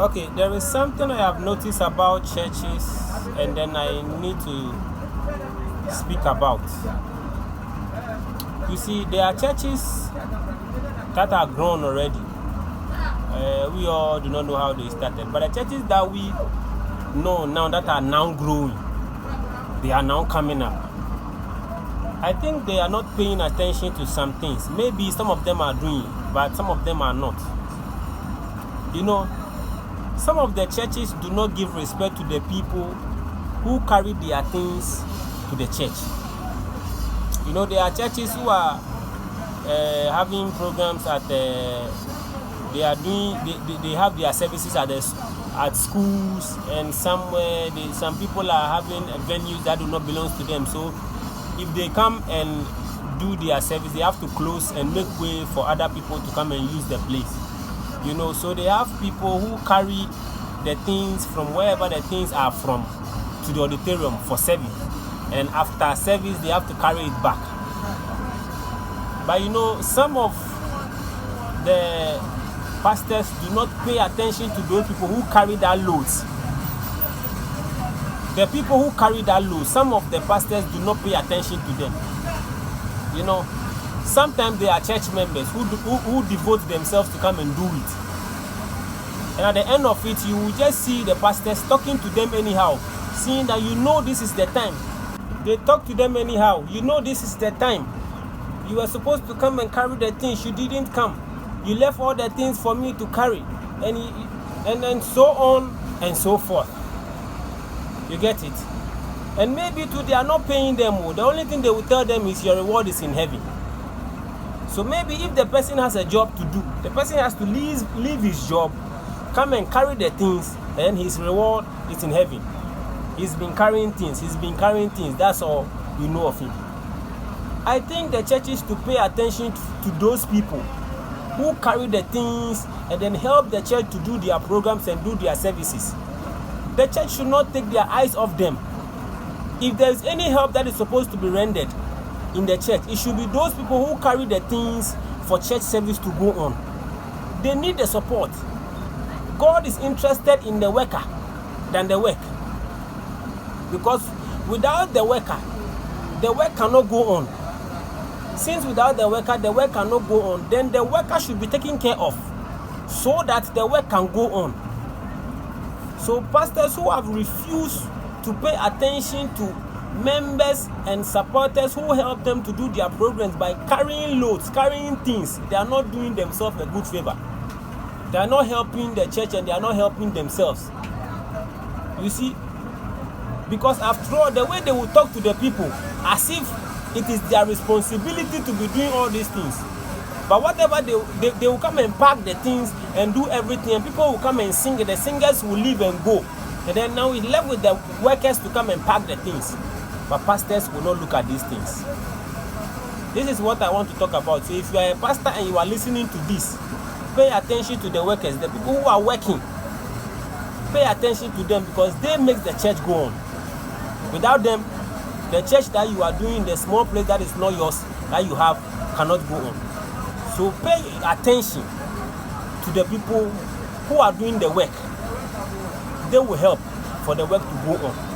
Okay, there is something I have noticed about churches, and then I need to speak about. You see, there are churches that are grown already. We all do not know how they started, but the churches that we know now that are now growing, they are now coming up. I think they are not paying attention to some things. Maybe some of them are doing, but some of them are not. You know, some of the churches do not give respect to the people who carry their things to the church. You know, there are churches who are having programs at they are doing they have their services at schools, and somewhere some people are having venues that do not belong to them. So if they come and do their service, they have to close and make way for other people to come and use the place. You know, so they have people who carry the things from wherever the things are from to the auditorium for service, and after service they have to carry it back. But you know, some of the pastors do not pay attention to those people who carry that loads. The people who carry that load, some of the pastors do not pay attention to them. You know, sometimes they are church members who devote themselves to come and do it. And at the end of it, you will just see the pastors talking to them anyhow, seeing that you know this is the time. They talk to them anyhow. You know this is the time. You were supposed to come and carry the things. You didn't come. You left all the things for me to carry. And then so on and so forth. You get it? And maybe too, they are not paying them. The only thing they will tell them is your reward is in heaven. So maybe if the person has a job to do, the person has to leave his job, come and carry the things, and his reward is in heaven. He's been carrying things. That's all you know of him. I think the churches to pay attention to those people who carry the things and then help the church to do their programs and do their services. The church should not take their eyes off them. If there is any help that is supposed to be rendered in the church, it should be those people who carry the things for church service to go on. They need the support. God is interested in the worker than the work. Because without the worker, the work cannot go on. Since without the work cannot go on, then the worker should be taken care of so that the work can go on. So pastors who have refused to pay attention to members and supporters who help them to do their programs by carrying loads, carrying things, they are not doing themselves a good favor. They are not helping the church, and they are not helping themselves. You see, because after all, the way they will talk to the people as if it is their responsibility to be doing all these things. But whatever they will come and pack the things and do everything, and people will come and sing. The singers will leave and go. And then now we're left with the workers to come and pack the things. But pastors will not look at these things. This is what I want to talk about. So if you are a pastor and you are listening to this, pay attention to the workers, the people who are working. Pay attention to them, because they make the church go on. Without them, the church that you are doing, the small place that is not yours, that you have, cannot go on. So pay attention to the people who are doing the work. They will help for the work to go on.